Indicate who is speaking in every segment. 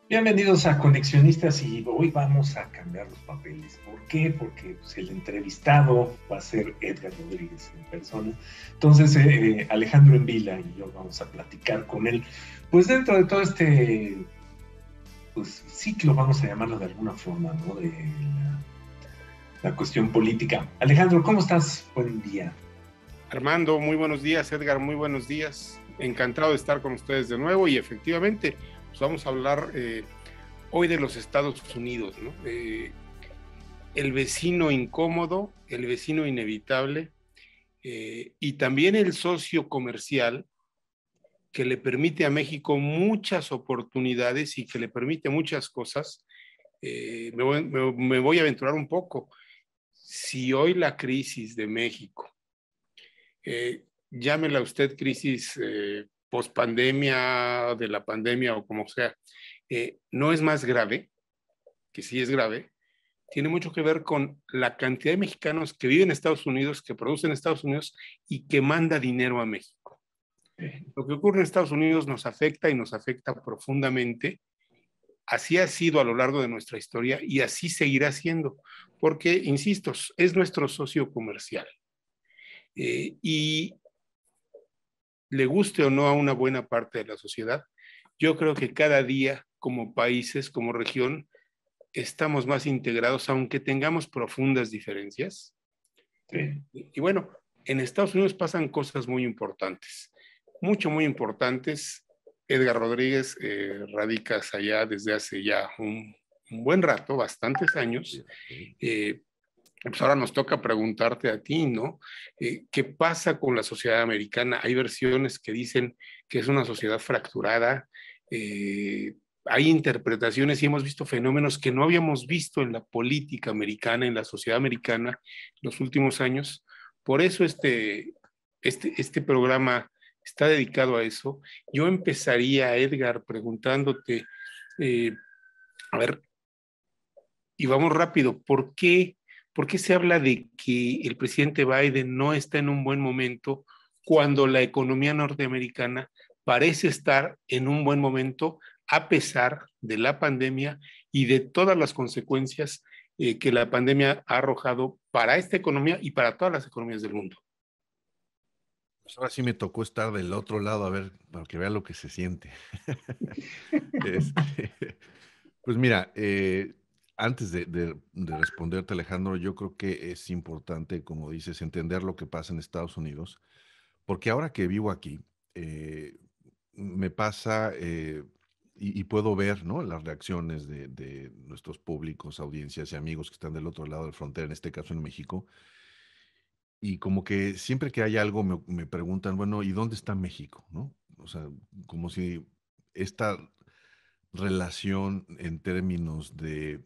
Speaker 1: Bienvenidos a Conexionistas y hoy vamos a cambiar los papeles. ¿Por qué? Porque pues, el entrevistado va a ser Edgar Rodríguez en persona. Entonces, Alejandro Envila y yo vamos a platicar con él. Pues dentro de todo este pues, ciclo, vamos a llamarlo de alguna forma, ¿no? De la cuestión política. Alejandro, ¿cómo estás? Buen día.
Speaker 2: Armando, muy buenos días. Edgar, muy buenos días. Encantado de estar con ustedes de nuevo y efectivamente, pues vamos a hablar hoy de los Estados Unidos, ¿no? El vecino incómodo, el vecino inevitable y también el socio comercial que le permite a México muchas oportunidades y que le permite muchas cosas. Me voy a aventurar un poco. Si hoy la crisis de México, llámela usted crisis post-pandemia, de la pandemia o como sea, no es más grave, que sí es grave, tiene mucho que ver con la cantidad de mexicanos que viven en Estados Unidos, que producen en Estados Unidos y que manda dinero a México. Lo que ocurre en Estados Unidos nos afecta y nos afecta profundamente. Así ha sido a lo largo de nuestra historia y así seguirá siendo, porque, insisto, es nuestro socio comercial. Y le guste o no a una buena parte de la sociedad, yo creo que cada día como países, como región, estamos más integrados, aunque tengamos profundas diferencias.
Speaker 1: Sí.
Speaker 2: Y bueno, en Estados Unidos pasan cosas muy importantes, muy importantes. Edgar Rodríguez radicas allá desde hace ya un buen rato, bastantes años. Pues ahora nos toca preguntarte a ti, ¿no? ¿Qué pasa con la sociedad americana? Hay versiones que dicen que es una sociedad fracturada, hay interpretaciones y hemos visto fenómenos que no habíamos visto en la política americana, en la sociedad americana en los últimos años. Por eso este programa está dedicado a eso. Yo empezaría, Edgar, preguntándote, eh, a ver, y vamos rápido, ¿por qué se habla de que el presidente Biden no está en un buen momento cuando la economía norteamericana parece estar en un buen momento a pesar de la pandemia y de todas las consecuencias que la pandemia ha arrojado para esta economía y para todas las economías del mundo?
Speaker 3: Pues ahora sí me tocó estar del otro lado, a ver, para que vea lo que se siente. Este, pues mira, antes de responderte, Alejandro, yo creo que es importante, como dices, entender lo que pasa en Estados Unidos, porque ahora que vivo aquí, eh, me pasa y puedo ver, ¿no? Las reacciones de nuestros públicos, audiencias y amigos que están del otro lado de la frontera, en este caso en México. Y como que siempre que hay algo me preguntan, bueno, ¿y dónde está México? ¿No? O sea, como si esta relación en términos de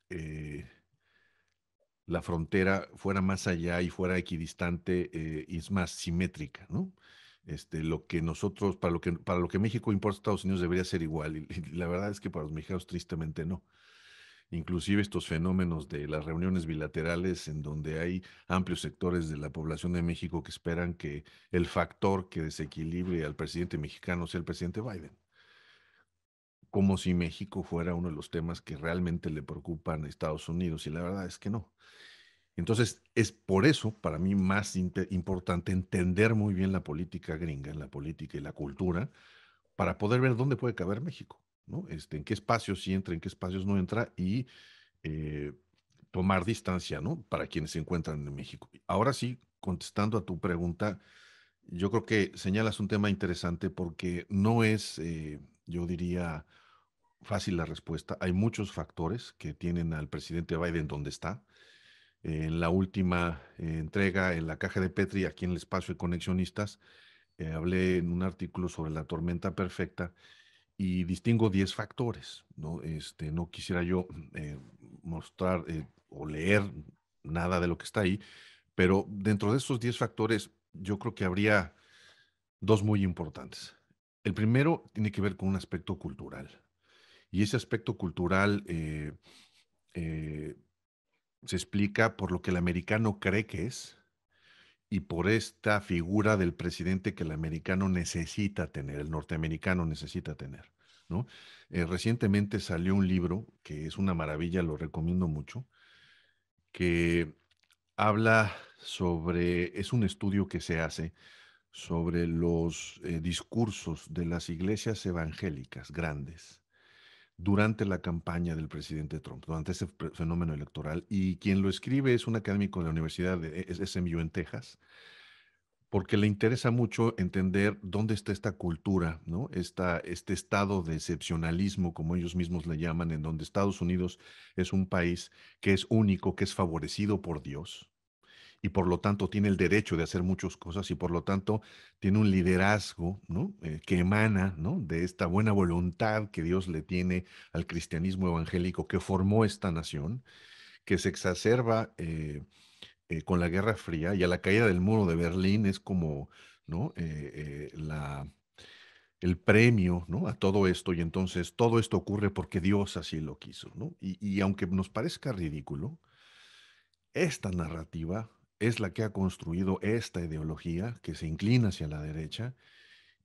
Speaker 3: eh, la frontera fuera más allá y fuera equidistante y es más simétrica, ¿no? Lo que nosotros, para lo que México importa a Estados Unidos debería ser igual. Y la verdad es que para los mexicanos tristemente no. Inclusive estos fenómenos de las reuniones bilaterales en donde hay amplios sectores de la población de México que esperan que el factor que desequilibre al presidente mexicano sea el presidente Biden, como si México fuera uno de los temas que realmente le preocupan a Estados Unidos, y la verdad es que no. Entonces, es por eso, para mí, más importante entender muy bien la política gringa, la política y la cultura, para poder ver dónde puede caber México, ¿no? En qué espacios sí entra, en qué espacios no entra, y eh, tomar distancia, ¿no? Para quienes se encuentran en México. Ahora sí, contestando a tu pregunta, yo creo que señalas un tema interesante porque no es, yo diría, fácil la respuesta. Hay muchos factores que tienen al presidente Biden donde está. En la última entrega en la caja de Petri, aquí en el espacio de Conexionistas, hablé en un artículo sobre la tormenta perfecta y distingo 10 factores, ¿no? No quisiera yo mostrar o leer nada de lo que está ahí, pero dentro de esos 10 factores yo creo que habría dos muy importantes. El primero tiene que ver con un aspecto cultural, y ese aspecto cultural eh, se explica por lo que el americano cree que es y por esta figura del presidente que el americano necesita tener, el norteamericano necesita tener. ¿no? Recientemente salió un libro que es una maravilla, lo recomiendo mucho, que habla sobre, es un estudio que se hace sobre los discursos de las iglesias evangélicas grandes durante la campaña del presidente Trump, durante ese fenómeno electoral. Y quien lo escribe es un académico de la Universidad de SMU en Texas, porque le interesa mucho entender dónde está esta cultura, ¿no? Este estado de excepcionalismo, como ellos mismos le llaman, en donde Estados Unidos es un país que es único, que es favorecido por Dios, y por lo tanto tiene el derecho de hacer muchas cosas y por lo tanto tiene un liderazgo, ¿no? Que emana, ¿no? De esta buena voluntad que Dios le tiene al cristianismo evangélico que formó esta nación, que se exacerba con la Guerra Fría y a la caída del muro de Berlín es como, ¿no? El premio, ¿no? A todo esto, y entonces todo esto ocurre porque Dios así lo quiso, ¿no? Y aunque nos parezca ridículo, esta narrativa es la que ha construido esta ideología que se inclina hacia la derecha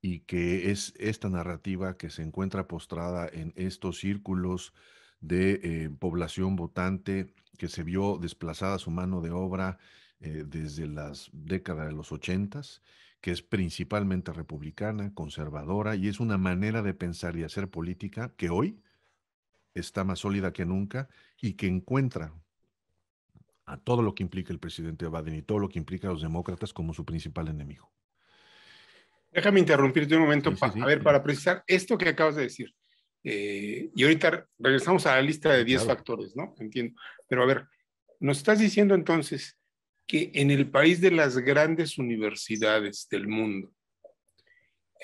Speaker 3: y que es esta narrativa que se encuentra postrada en estos círculos de población votante que se vio desplazada su mano de obra desde las décadas de los ochentas, que es principalmente republicana, conservadora, y es una manera de pensar y hacer política que hoy está más sólida que nunca y que encuentra a todo lo que implica el presidente Biden y todo lo que implica a los demócratas como su principal enemigo.
Speaker 2: Déjame interrumpirte un momento,
Speaker 3: Sí, sí, sí, sí.
Speaker 2: para precisar esto que acabas de decir. Y ahorita regresamos a la lista de
Speaker 3: Sí,
Speaker 2: 10
Speaker 3: claro.
Speaker 2: factores, ¿no? Entiendo. Pero a ver, nos estás diciendo entonces que en el país de las grandes universidades del mundo,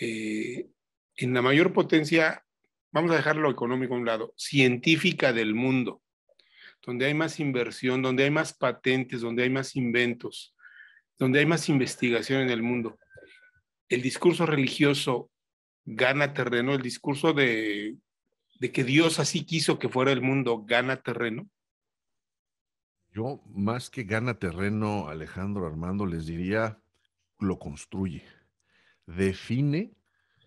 Speaker 2: en la mayor potencia, vamos a dejar lo económico a un lado, científica del mundo, donde hay más inversión, donde hay más patentes, donde hay más inventos, donde hay más investigación en el mundo, el discurso religioso gana terreno, el discurso de que Dios así quiso que fuera el mundo gana terreno.
Speaker 3: Yo, más que gana terreno, Alejandro Armando, les diría, lo construye. Define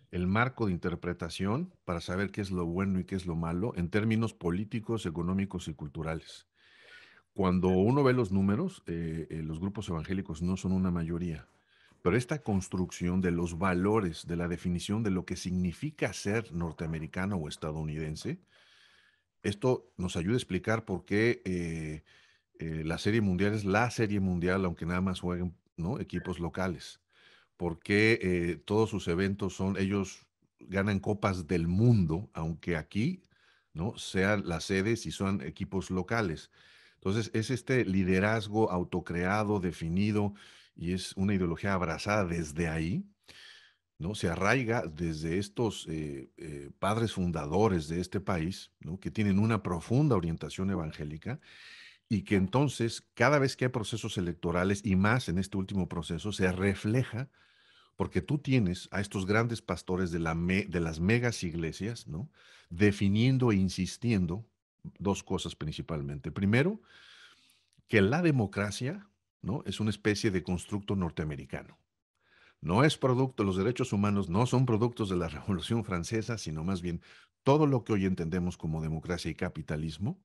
Speaker 3: el marco de interpretación para saber qué es lo bueno y qué es lo malo en términos políticos, económicos y culturales. Cuando uno ve los números, los grupos evangélicos no son una mayoría, pero esta construcción de los valores, de la definición de lo que significa ser norteamericano o estadounidense, esto nos ayuda a explicar por qué la Serie Mundial es la Serie Mundial, aunque nada más jueguen, ¿no? Equipos locales. Por qué todos sus eventos son, ellos ganan copas del mundo, aunque aquí, ¿no? Sean las sedes y son equipos locales. Entonces, es este liderazgo autocreado, definido, y es una ideología abrazada desde ahí, ¿no? Se arraiga desde estos padres fundadores de este país, ¿no? Que tienen una profunda orientación evangélica y que entonces cada vez que hay procesos electorales y más en este último proceso se refleja porque tú tienes a estos grandes pastores de las megas iglesias, ¿no? Definiendo e insistiendo dos cosas principalmente. Primero, que la democracia, ¿no? Es una especie de constructo norteamericano. No es producto, los derechos humanos no son productos de la Revolución Francesa, sino más bien todo lo que hoy entendemos como democracia y capitalismo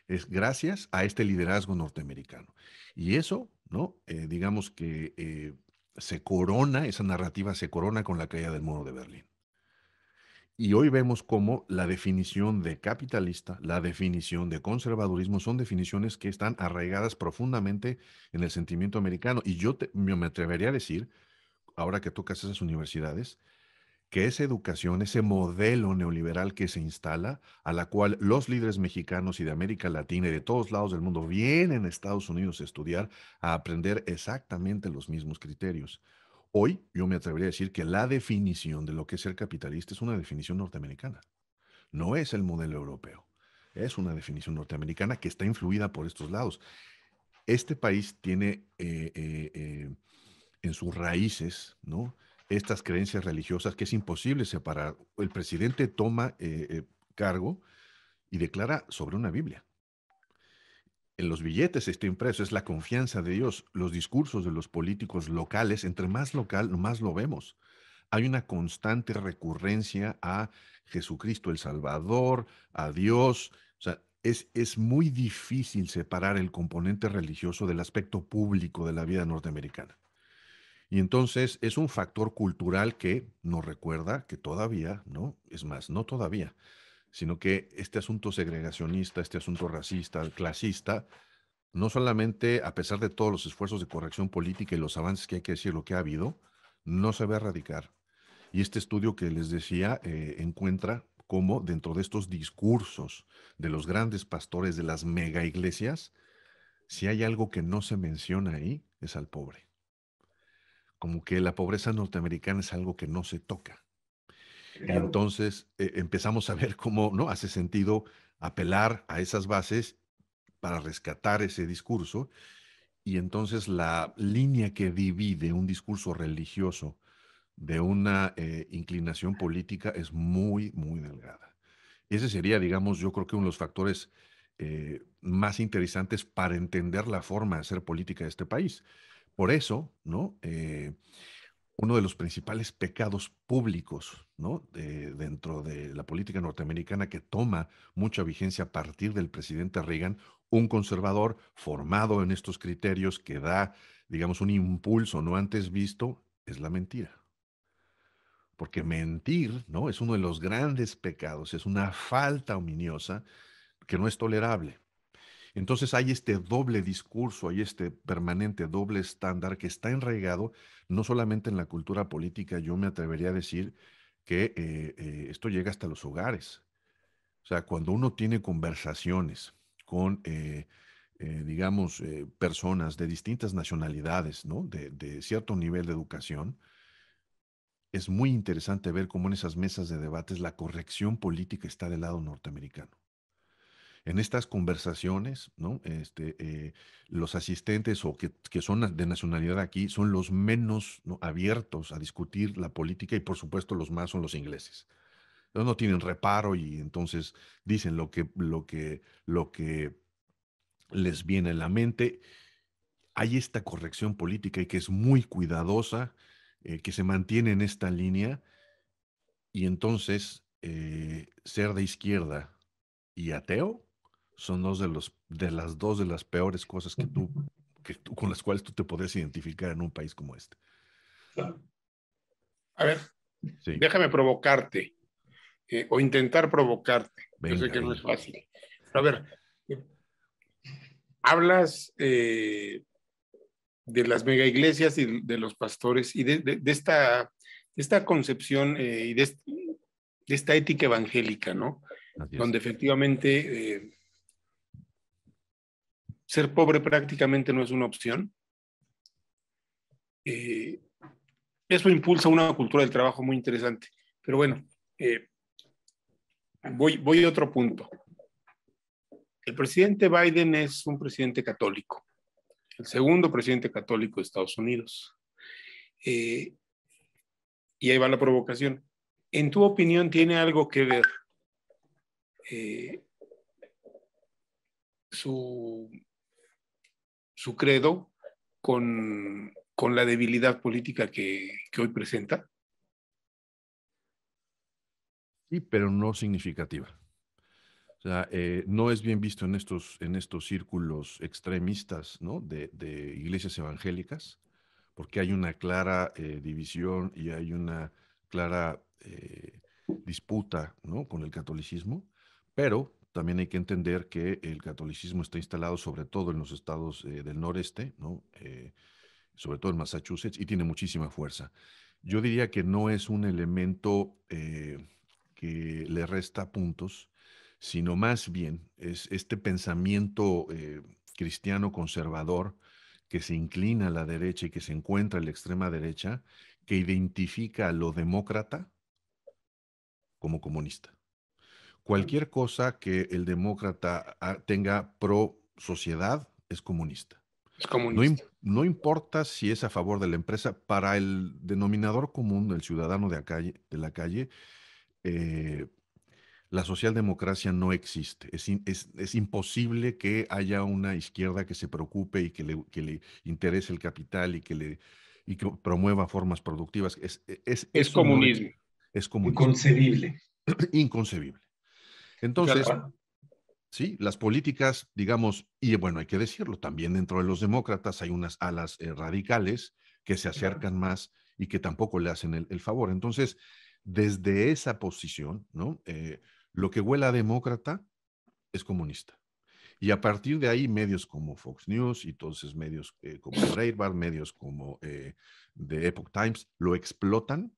Speaker 3: es gracias a este liderazgo norteamericano. Y eso, ¿no? Digamos que se corona, esa narrativa se corona con la caída del muro de Berlín. Y hoy vemos cómo la definición de capitalista, la definición de conservadurismo son definiciones que están arraigadas profundamente en el sentimiento americano. Y yo me atrevería a decir, ahora que tocas esas universidades, que esa educación, ese modelo neoliberal que se instala, a la cual los líderes mexicanos y de América Latina y de todos lados del mundo vienen a Estados Unidos a estudiar, a aprender exactamente los mismos criterios. Hoy yo me atrevería a decir que la definición de lo que es ser capitalista es una definición norteamericana, no es el modelo europeo. Es una definición norteamericana que está influida por estos lados. Este país tiene en sus raíces, ¿no? Estas creencias religiosas que es imposible separar. El presidente toma cargo y declara sobre una Biblia. En los billetes está impreso, es la confianza de Dios. Los discursos de los políticos locales, entre más local, más lo vemos. hay una constante recurrencia a Jesucristo el Salvador, a Dios. O sea, es muy difícil separar el componente religioso del aspecto público de la vida norteamericana. Y entonces es un factor cultural que nos recuerda que todavía, ¿no? Es más, no todavía, sino que este asunto segregacionista, este asunto racista, clasista, no solamente a pesar de todos los esfuerzos de corrección política y los avances que hay que decir lo que ha habido, no se va a erradicar. Y este estudio que les decía encuentra cómo dentro de estos discursos de los grandes pastores de las mega iglesias, si hay algo que no se menciona ahí, es al pobre. Como que la pobreza norteamericana es algo que no se toca. Y
Speaker 1: Claro.
Speaker 3: entonces empezamos a ver cómo no hace sentido apelar a esas bases para rescatar ese discurso. Y entonces la línea que divide un discurso religioso de una inclinación política es muy, muy delgada. Ese sería, digamos, yo creo que uno de los factores más interesantes para entender la forma de hacer política de este país. Por eso, ¿no? Uno de los principales pecados públicos, ¿no? Dentro de la política norteamericana que toma mucha vigencia a partir del presidente Reagan, un conservador formado en estos criterios que da, digamos, un impulso no antes visto, es la mentira. Porque mentir, ¿no? Es uno de los grandes pecados, es una falta ominiosa que no es tolerable. Entonces hay este doble discurso, hay este permanente doble estándar que está enraigado no solamente en la cultura política, yo me atrevería a decir que esto llega hasta los hogares. O sea, cuando uno tiene conversaciones con, digamos, personas de distintas nacionalidades, ¿no? De cierto nivel de educación, es muy interesante ver cómo en esas mesas de debates la corrección política está del lado norteamericano. En estas conversaciones, ¿no? Los asistentes o que son de nacionalidad aquí son los menos, ¿no? abiertos a discutir la política y por supuesto los más son los ingleses. No tienen reparo y entonces dicen lo que les viene a la mente. Hay esta corrección política y que es muy cuidadosa, que se mantiene en esta línea y entonces ser de izquierda y ateo son dos de las peores cosas con las cuales tú te podrías identificar en un país como este.
Speaker 2: A ver,
Speaker 3: Sí,
Speaker 2: déjame provocarte o intentar provocarte. Yo sé
Speaker 3: venga,
Speaker 2: que no es
Speaker 3: venga.
Speaker 2: fácil. Pero a ver, hablas de las mega iglesias y de los pastores y de esta concepción y de esta ética evangélica, ¿no?
Speaker 3: Así es.
Speaker 2: Donde efectivamente ser pobre prácticamente no es una opción. Eh, Eso impulsa una cultura del trabajo muy interesante. Pero bueno, voy a otro punto. El presidente Biden es un presidente católico, el segundo presidente católico de Estados Unidos. Eh, y ahí va la provocación. En tu opinión, ¿tiene algo que ver eh, su, su credo con la debilidad política que hoy presenta?
Speaker 3: Sí, pero no significativa. O sea, no es bien visto en estos círculos extremistas, ¿no? De iglesias evangélicas, porque hay una clara división y hay una clara disputa, ¿no? con el catolicismo, pero también hay que entender que el catolicismo está instalado sobre todo en los estados del noreste, ¿no? Sobre todo en Massachusetts, y tiene muchísima fuerza. Yo diría que no es un elemento que le resta puntos, sino más bien es este pensamiento cristiano conservador que se inclina a la derecha y que se encuentra en la extrema derecha, que identifica a lo demócrata como comunista. Cualquier cosa que el demócrata tenga pro sociedad es comunista.
Speaker 2: Es comunista.
Speaker 3: No importa si es a favor de la empresa, para el denominador común del ciudadano de la calle, eh, la socialdemocracia no existe. Es imposible que haya una izquierda que se preocupe y que le interese el capital y y que promueva formas productivas.
Speaker 2: Es
Speaker 3: Eso no es,
Speaker 2: comunismo.
Speaker 3: es comunismo.
Speaker 1: Inconcebible.
Speaker 3: Inconcebible.
Speaker 2: Tal
Speaker 3: Entonces,
Speaker 2: cual.
Speaker 3: sí, las políticas, digamos, y bueno, hay que decirlo, también dentro de los demócratas hay unas alas radicales que se
Speaker 1: Claro.
Speaker 3: acercan más y que tampoco le hacen el favor. Entonces, desde esa posición, ¿no? Lo que huela a demócrata es comunista. Y a partir de ahí, medios como Fox News y entonces medios como Breitbart, medios como The Epoch Times, lo explotan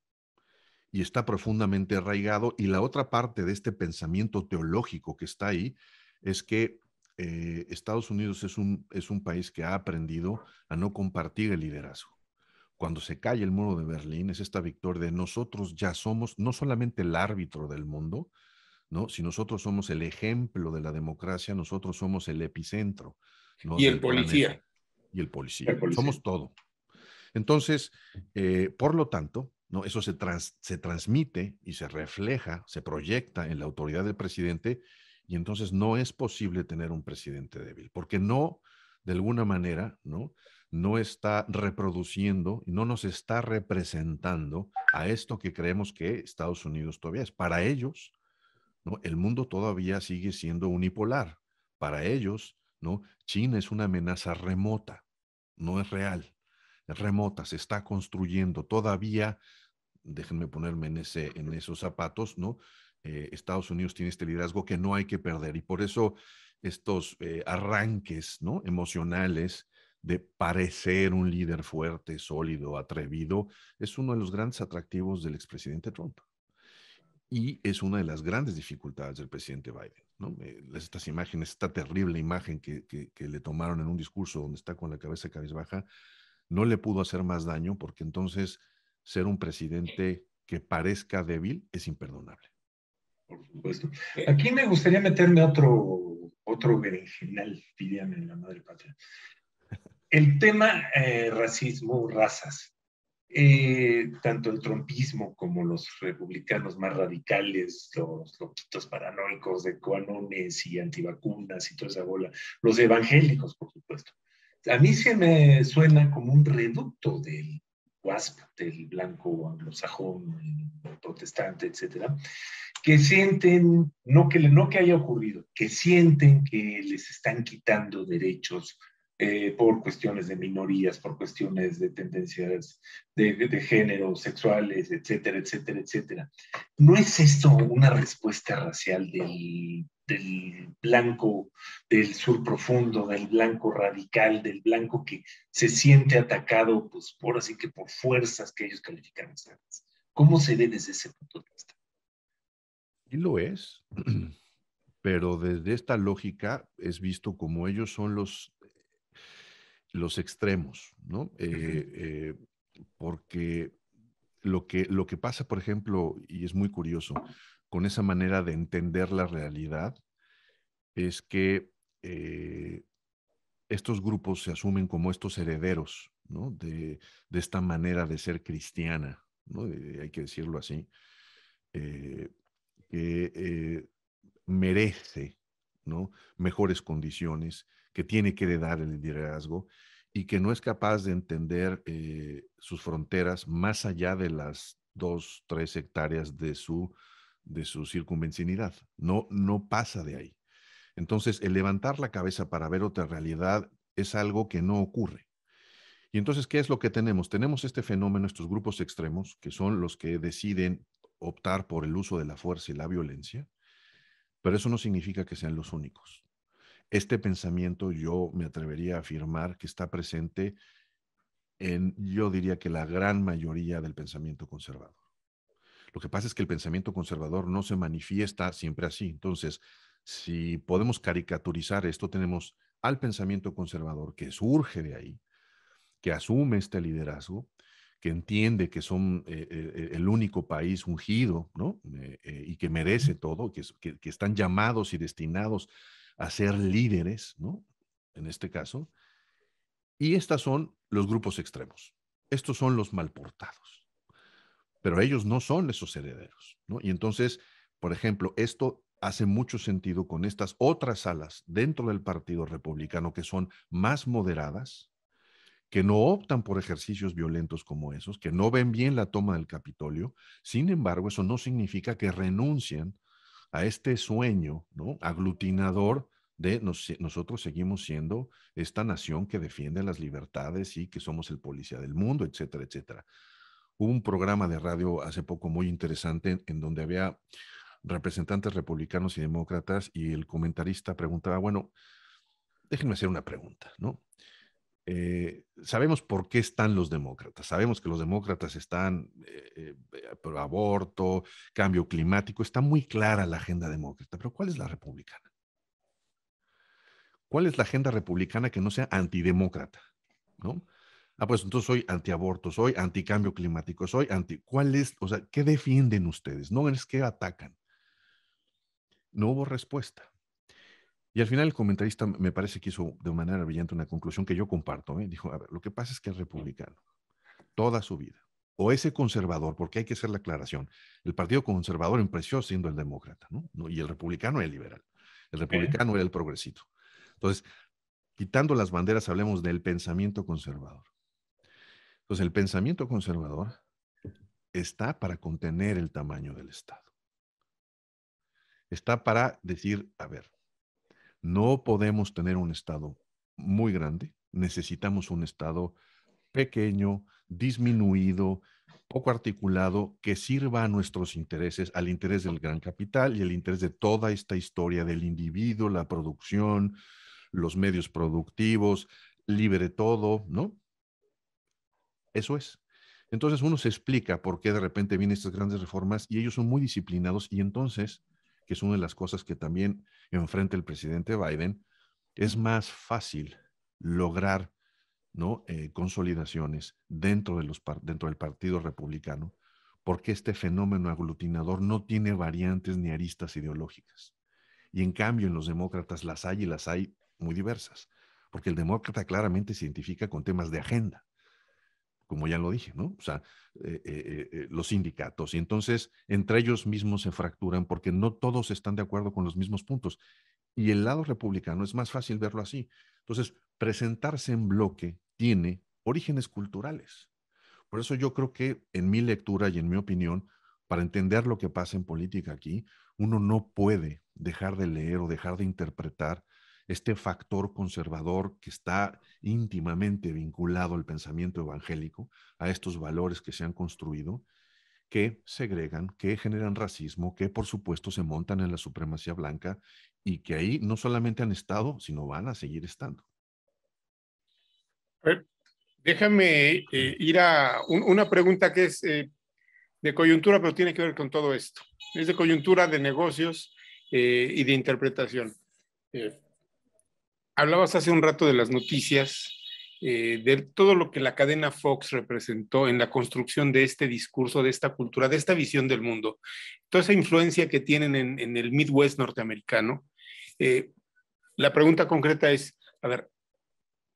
Speaker 3: y está profundamente arraigado. Y la otra parte de este pensamiento teológico que está ahí es que Estados Unidos es un país que ha aprendido a no compartir el liderazgo. Cuando se cae el muro de Berlín, es esta victoria de nosotros ya somos no solamente el árbitro del mundo, ¿no? Si nosotros somos el ejemplo de la democracia, nosotros somos el epicentro, ¿no?
Speaker 2: Y el
Speaker 3: Del
Speaker 2: policía.
Speaker 3: planeta y el policía.
Speaker 1: La policía.
Speaker 3: Somos todo. Entonces, por lo tanto, ¿no? Eso se transmite y se refleja, se proyecta en la autoridad del presidente y entonces no es posible tener un presidente débil, porque no, de alguna manera, ¿no? No está reproduciendo, no nos está representando a esto que creemos que Estados Unidos todavía es. Para ellos, ¿no? El mundo todavía sigue siendo unipolar. Para ellos, ¿no? China es una amenaza remota, no es real, es remota, se está construyendo todavía. Déjenme ponerme en esos zapatos, ¿no? Estados Unidos tiene este liderazgo que no hay que perder y por eso estos arranques, ¿no? Emocionales de parecer un líder fuerte, sólido, atrevido, es uno de los grandes atractivos del expresidente Trump. Y es una de las grandes dificultades del presidente Biden, ¿no? Estas imágenes, esta terrible imagen que le tomaron en un discurso donde está con la cabeza cabizbaja, no le pudo hacer más daño porque entonces ser un presidente que parezca débil es imperdonable.
Speaker 1: Por supuesto.
Speaker 2: Eh,
Speaker 1: Aquí me gustaría meterme otro berenjenal, dirían en la madre patria. El tema racismo, razas. Tanto el trumpismo como los republicanos más radicales, los loquitos paranoicos de cuanones y antivacunas y toda esa bola, los evangélicos, por supuesto. A mí se me suena como un reducto del WASP, del blanco anglosajón, protestante, etcétera, que sienten, no que haya ocurrido, que sienten que les están quitando derechos por cuestiones de minorías, por cuestiones de tendencias de género, sexuales, etcétera, etcétera, etcétera. ¿No es esto una respuesta racial del blanco del sur profundo, del blanco radical, del blanco que se siente atacado, pues por así que por fuerzas que ellos califican externas? ¿Cómo se ve desde ese punto de vista?
Speaker 3: Y lo es, pero desde esta lógica es visto como ellos son los extremos, ¿no? Porque lo que pasa, por ejemplo, y es muy curioso, con esa manera de entender la realidad, es que estos grupos se asumen como estos herederos, ¿no? De esta manera de ser cristiana, ¿no? Hay que decirlo así, eh, que merece, ¿no? Mejores condiciones, que tiene que heredar el liderazgo y que no es capaz de entender sus fronteras más allá de las 2, 3 hectáreas de su circunvecinidad. No, no pasa de ahí. Entonces, el levantar la cabeza para ver otra realidad es algo que no ocurre. Y entonces, ¿qué es lo que tenemos? Tenemos este fenómeno, estos grupos extremos, que son los que deciden optar por el uso de la fuerza y la violencia, pero eso no significa que sean los únicos. Este pensamiento yo me atrevería a afirmar que está presente en, yo diría que la gran mayoría del pensamiento conservador. Lo que pasa es que el pensamiento conservador no se manifiesta siempre así. Entonces, si podemos caricaturizar esto, tenemos al pensamiento conservador que surge de ahí, que asume este liderazgo, que entiende que son el único país ungido, ¿no? Y que merece todo, que están llamados y destinados a ser líderes, ¿no? En este caso. Y estos son los grupos extremos. Estos son los mal portados. Pero ellos no son esos herederos, ¿no? Y entonces, por ejemplo, esto hace mucho sentido con estas otras alas dentro del Partido Republicano que son más moderadas, que no optan por ejercicios violentos como esos, que no ven bien la toma del Capitolio. Sin embargo, eso no significa que renuncien a este sueño, ¿no?, aglutinador de nosotros seguimos siendo esta nación que defiende las libertades y que somos el policía del mundo, etcétera, etcétera. Hubo un programa de radio hace poco muy interesante en donde había representantes republicanos y demócratas y el comentarista preguntaba, bueno, déjenme hacer una pregunta, ¿no? Sabemos por qué están los demócratas. Sabemos que los demócratas están pro aborto, cambio climático. Está muy clara la agenda demócrata, pero ¿cuál es la republicana? ¿Cuál es la agenda republicana que no sea antidemócrata? ¿No? Ah, pues entonces soy antiaborto, soy anticambio climático, soy anti... ¿Cuál es? O sea, ¿qué defienden ustedes? No es que atacan. No hubo respuesta. Y al final el comentarista me parece que hizo de manera brillante una conclusión que yo comparto. Dijo, a ver, lo que pasa es que el republicano, toda su vida, o ese conservador, porque hay que hacer la aclaración, el partido conservador empezó siendo el demócrata, ¿no? Y el republicano el liberal. El republicano era el progresito. Entonces, quitando las banderas, hablemos del pensamiento conservador. Entonces, el pensamiento conservador está para contener el tamaño del Estado. Está para decir, a ver, no podemos tener un Estado muy grande, necesitamos un Estado pequeño, disminuido, poco articulado, que sirva a nuestros intereses, al interés del gran capital y al interés de toda esta historia del individuo, la producción, los medios productivos, libre todo, ¿no? Eso es. Entonces uno se explica por qué de repente vienen estas grandes reformas y ellos son muy disciplinados y entonces, que es una de las cosas que también enfrenta el presidente Biden, es más fácil lograr, ¿no?, consolidaciones dentro del Partido Republicano, porque este fenómeno aglutinador no tiene variantes ni aristas ideológicas. Y en cambio en los demócratas las hay y las hay muy diversas, porque el demócrata claramente se identifica con temas de agenda, como ya lo dije, ¿no? O sea, los sindicatos. Y entonces, entre ellos mismos se fracturan porque no todos están de acuerdo con los mismos puntos. Y el lado republicano es más fácil verlo así. Entonces, presentarse en bloque tiene orígenes culturales. Por eso yo creo que en mi lectura y en mi opinión, para entender lo que pasa en política aquí, uno no puede dejar de leer o dejar de interpretar este factor conservador que está íntimamente vinculado al pensamiento evangélico, a estos valores que se han construido, que segregan, que generan racismo, que por supuesto se montan en la supremacía blanca y que ahí no solamente han estado, sino van a seguir estando.
Speaker 2: A ver, déjame ir a una pregunta que es de coyuntura, pero tiene que ver con todo esto. Es de coyuntura, de negocios y de interpretación. Hablabas hace un rato de las noticias, de todo lo que la cadena Fox representó en la construcción de este discurso, de esta cultura, de esta visión del mundo, toda esa influencia que tienen en el Midwest norteamericano. La pregunta concreta es, a ver,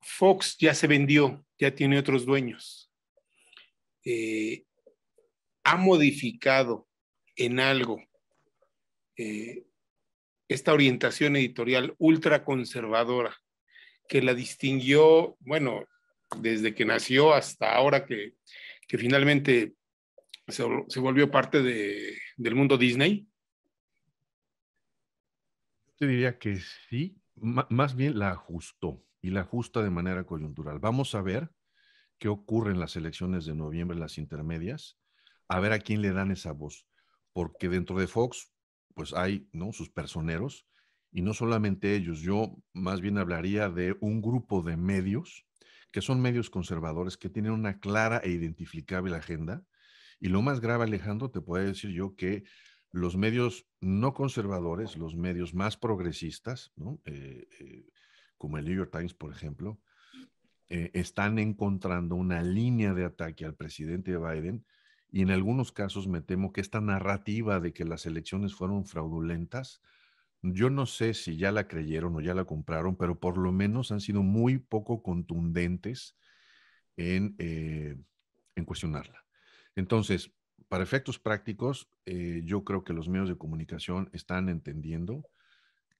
Speaker 2: Fox ya se vendió, ya tiene otros dueños. Ha modificado en algo esta orientación editorial ultraconservadora que la distinguió, bueno, desde que nació hasta ahora que finalmente se volvió parte del mundo Disney?
Speaker 3: Te diría que sí, más bien la ajustó y la ajusta de manera coyuntural. Vamos a ver qué ocurre en las elecciones de noviembre, las intermedias, a ver a quién le dan esa voz, porque dentro de Fox, pues hay, ¿no?, sus personeros, y no solamente ellos, yo más bien hablaría de un grupo de medios, que son medios conservadores, que tienen una clara e identificable agenda, y lo más grave, Alejandro, te puedo decir yo que los medios no conservadores, los medios más progresistas, ¿no?, como el New York Times, por ejemplo, están encontrando una línea de ataque al presidente Biden y en algunos casos me temo que esta narrativa de que las elecciones fueron fraudulentas, yo no sé si ya la creyeron o ya la compraron, pero por lo menos han sido muy poco contundentes en cuestionarla. Entonces, para efectos prácticos, yo creo que los medios de comunicación están entendiendo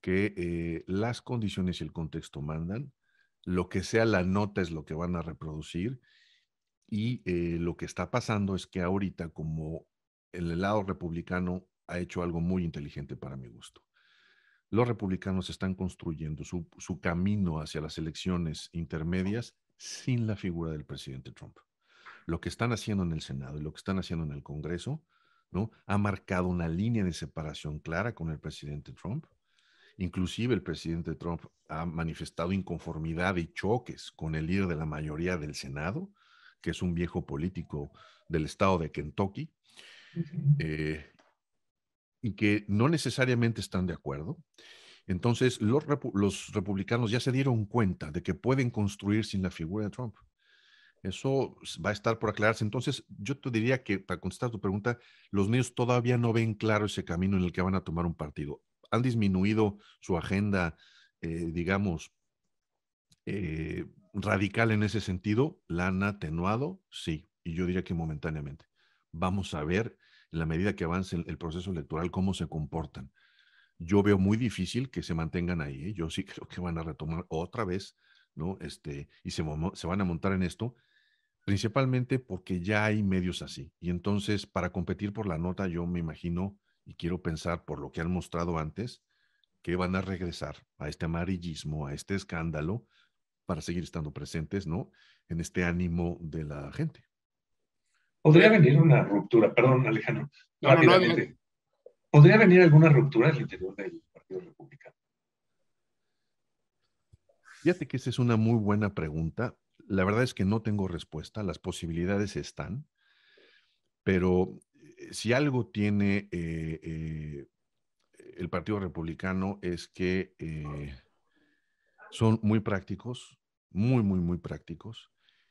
Speaker 3: que las condiciones y el contexto mandan, lo que sea la nota es lo que van a reproducir. Y lo que está pasando es que ahorita, como el lado republicano ha hecho algo muy inteligente para mi gusto, los republicanos están construyendo su camino hacia las elecciones intermedias sin la figura del presidente Trump. Lo que están haciendo en el Senado y lo que están haciendo en el Congreso, ¿no? Ha marcado una línea de separación clara con el presidente Trump. Inclusive el presidente Trump ha manifestado inconformidad y choques con el líder de la mayoría del Senado, que es un viejo político del estado de Kentucky, y que no necesariamente están de acuerdo. Entonces, los republicanos ya se dieron cuenta de que pueden construir sin la figura de Trump. Eso va a estar por aclararse. Entonces, yo te diría que, para contestar tu pregunta, los medios todavía no ven claro ese camino en el que van a tomar un partido. Han disminuido su agenda, digamos, radical en ese sentido. ¿La han atenuado? Sí, y yo diría que momentáneamente. Vamos a ver, en la medida que avance el proceso electoral, cómo se comportan. Yo veo muy difícil que se mantengan ahí, ¿eh? Yo sí creo que van a retomar otra vez, ¿no? Y se van a montar en esto, principalmente porque ya hay medios así. Y entonces, para competir por la nota, yo me imagino y quiero pensar por lo que han mostrado antes, que van a regresar a este amarillismo, a este escándalo, para seguir estando presentes, ¿no? En este ánimo de la gente.
Speaker 1: Podría venir una ruptura, perdón, Alejandro,
Speaker 2: No, no, no,
Speaker 1: rápidamente. ¿Podría venir alguna ruptura al interior del Partido Republicano?
Speaker 3: Fíjate que esa es una muy buena pregunta. La verdad es que no tengo respuesta. Las posibilidades están, pero si algo tiene el Partido Republicano es que son muy prácticos, muy, muy, muy prácticos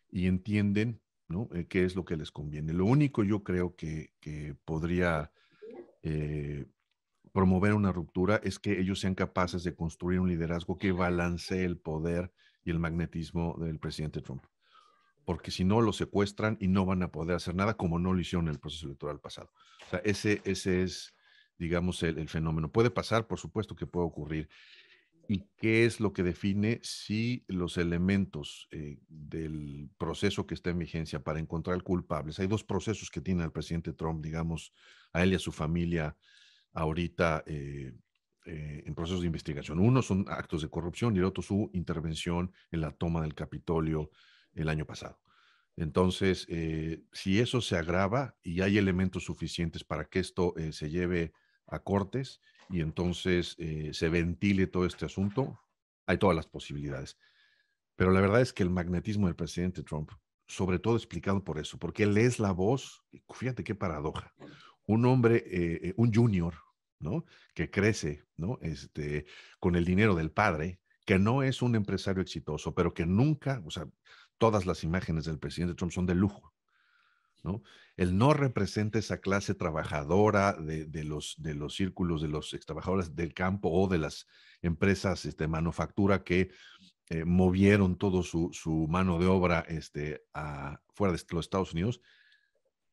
Speaker 3: y entienden, ¿no? Qué es lo que les conviene. Lo único yo creo que podría eh, promover una ruptura es que ellos sean capaces de construir un liderazgo que balancee el poder y el magnetismo del presidente Trump. Porque si no, lo secuestran y no van a poder hacer nada como no lo hicieron en el proceso electoral pasado. O sea, ese es, digamos, el fenómeno. Puede pasar, por supuesto que puede ocurrir. ¿Y qué es lo que define si los elementos del proceso que está en vigencia para encontrar culpables? Hay dos procesos que tiene el presidente Trump, digamos, a él y a su familia ahorita en procesos de investigación. Uno son actos de corrupción y el otro su intervención en la toma del Capitolio el año pasado. Entonces, si eso se agrava y hay elementos suficientes para que esto se lleve a cortes y entonces se ventile todo este asunto, hay todas las posibilidades. Pero la verdad es que el magnetismo del presidente Trump, sobre todo explicado por eso, porque él es la voz, fíjate qué paradoja, un hombre, un junior, ¿no? Que crece, ¿no? Con el dinero del padre, que no es un empresario exitoso, pero que nunca, o sea, todas las imágenes del presidente Trump son de lujo, ¿no? Él no representa esa clase trabajadora de los círculos de los trabajadores del campo o de las empresas de manufactura que movieron todo su mano de obra fuera de los Estados Unidos,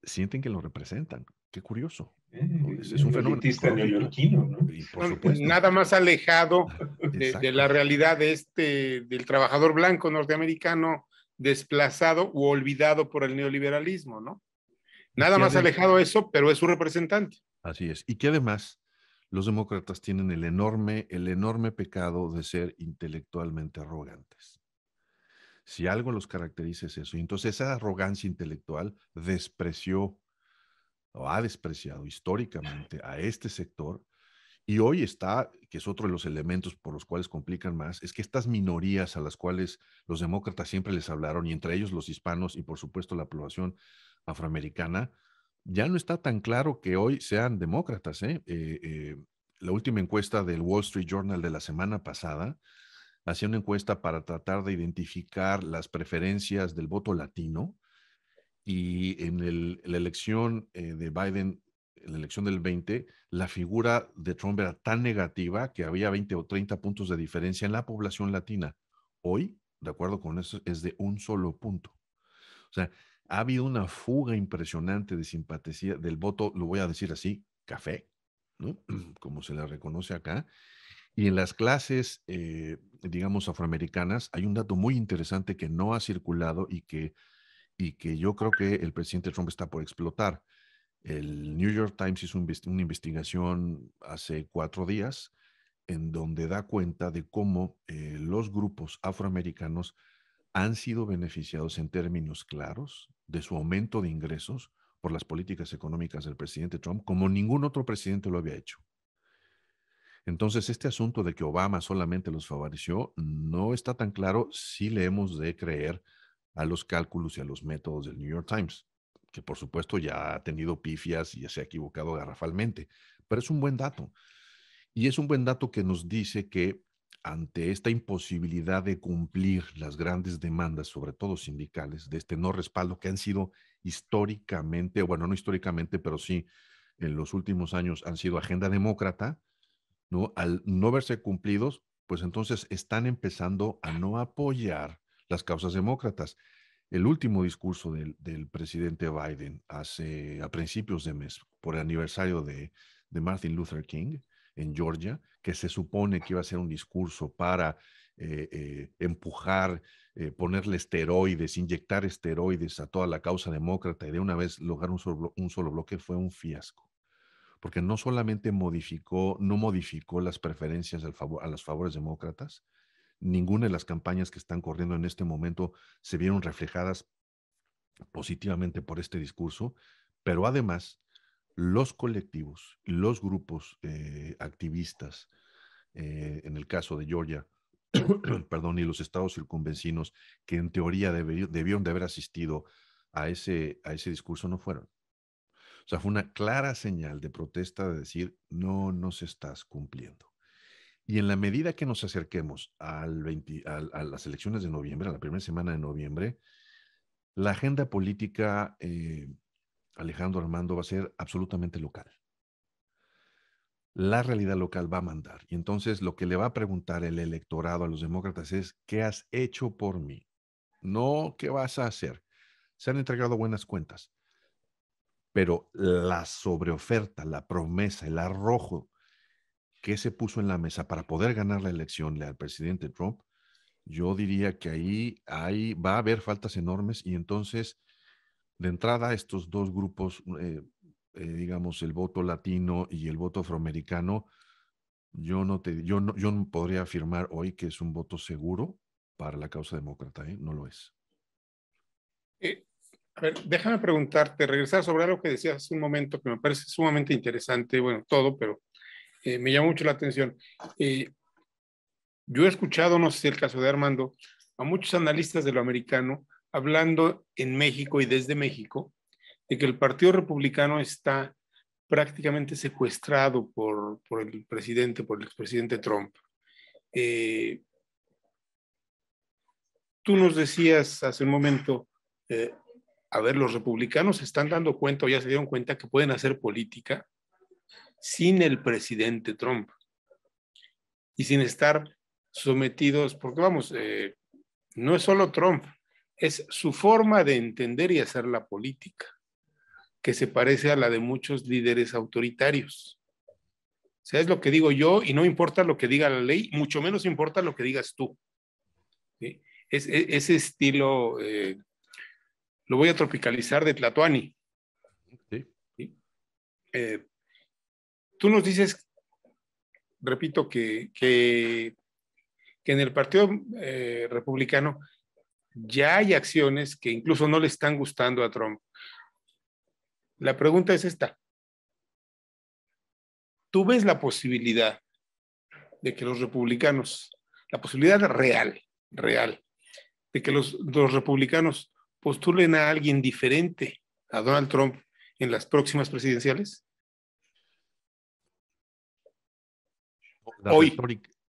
Speaker 3: sienten que lo representan. Qué curioso, ¿no? Es un
Speaker 1: Un
Speaker 3: fenómeno
Speaker 1: elitista
Speaker 3: psicológico
Speaker 1: neoyorquino, ¿no?
Speaker 3: y por supuesto.
Speaker 2: nada más alejado de
Speaker 3: Exacto.
Speaker 2: la realidad del trabajador blanco norteamericano desplazado u olvidado por el neoliberalismo, ¿no? Nada más alejado de eso, pero es su representante.
Speaker 3: Así es. Y que además los demócratas tienen el enorme pecado de ser intelectualmente arrogantes. Si algo los caracteriza es eso. Entonces esa arrogancia intelectual despreció o ha despreciado históricamente a este sector. Y hoy está, que es otro de los elementos por los cuales complican más, es que estas minorías a las cuales los demócratas siempre les hablaron, y entre ellos los hispanos y por supuesto la población afroamericana, ya no está tan claro que hoy sean demócratas, ¿eh? La última encuesta del Wall Street Journal de la semana pasada hacía una encuesta para tratar de identificar las preferencias del voto latino y en la elección de Biden, en la elección del 20, la figura de Trump era tan negativa que había 20 o 30 puntos de diferencia en la población latina. Hoy, de acuerdo con eso, es de un solo punto. O sea, ha habido una fuga impresionante de simpatía del voto, lo voy a decir así, café, ¿no? Como se le reconoce acá, Y en las clases, digamos, afroamericanas, hay un dato muy interesante que no ha circulado y que yo creo que el presidente Trump está por explotar. El New York Times hizo una investigación hace 4 días en donde da cuenta de cómo los grupos afroamericanos han sido beneficiados en términos claros de su aumento de ingresos por las políticas económicas del presidente Trump, como ningún otro presidente lo había hecho. Entonces, este asunto de que Obama solamente los favoreció no está tan claro si le hemos de creer a los cálculos y a los métodos del New York Times, que por supuesto ya ha tenido pifias y ya se ha equivocado garrafalmente, pero es un buen dato. Y es un buen dato que nos dice que ante esta imposibilidad de cumplir las grandes demandas, sobre todo sindicales, de este no respaldo que han sido históricamente, bueno, no históricamente, pero sí en los últimos años han sido agenda demócrata, ¿no? Al no verse cumplidos, pues entonces están empezando a no apoyar las causas demócratas. El último discurso del presidente Biden a principios de mes, por el aniversario de Martin Luther King en Georgia, que se supone que iba a ser un discurso para empujar, ponerle esteroides, inyectar esteroides a toda la causa demócrata y de una vez lograr un solo bloque, fue un fiasco. Porque no solamente no modificó las preferencias a los favores demócratas, ninguna de las campañas que están corriendo en este momento se vieron reflejadas positivamente por este discurso, pero además los colectivos, los grupos activistas, en el caso de Georgia, perdón, y los estados circunvecinos, que en teoría debieron de haber asistido a ese discurso, no fueron. O sea, fue una clara señal de protesta de decir, no nos estás cumpliendo. Y en la medida que nos acerquemos a las elecciones de noviembre, a la primera semana de noviembre, la agenda política, Alejandro Armando, va a ser absolutamente local. La realidad local va a mandar. Y entonces lo que le va a preguntar el electorado a los demócratas es, ¿qué has hecho por mí? No, ¿qué vas a hacer? Se han entregado buenas cuentas, pero la sobreoferta, la promesa, el arrojo que se puso en la mesa para poder ganar la elección al presidente Trump, yo diría que ahí va a haber faltas enormes y entonces, de entrada, estos dos grupos, digamos, el voto latino y el voto afroamericano, yo no podría afirmar hoy que es un voto seguro para la causa demócrata, ¿eh? No lo es.
Speaker 2: A ver, déjame preguntarte, regresar sobre algo que decías hace un momento que me parece sumamente interesante, bueno, todo, pero me llama mucho la atención. Yo he escuchado, no sé si es el caso de Armando, a muchos analistas de lo americano hablando en México y desde México de que el Partido Republicano está prácticamente secuestrado por el presidente, por el expresidente Trump. Tú nos decías hace un momento, a ver, los republicanos se están dando cuenta o ya se dieron cuenta que pueden hacer política sin el presidente Trump y sin estar sometidos, porque vamos, no es solo Trump, es su forma de entender y hacer la política, que se parece a la de muchos líderes autoritarios. O sea, es lo que digo yo y no importa lo que diga la ley, mucho menos importa lo que digas tú. ¿Sí? Ese estilo lo voy a tropicalizar de Tlatoani.
Speaker 3: Sí.
Speaker 2: ¿Sí? Tú nos dices, repito, que en el Partido Republicano ya hay acciones que incluso no le están gustando a Trump. La pregunta es esta. ¿Tú ves la posibilidad de que los republicanos, la posibilidad real, de que los republicanos postulen a alguien diferente a Donald Trump en las próximas presidenciales?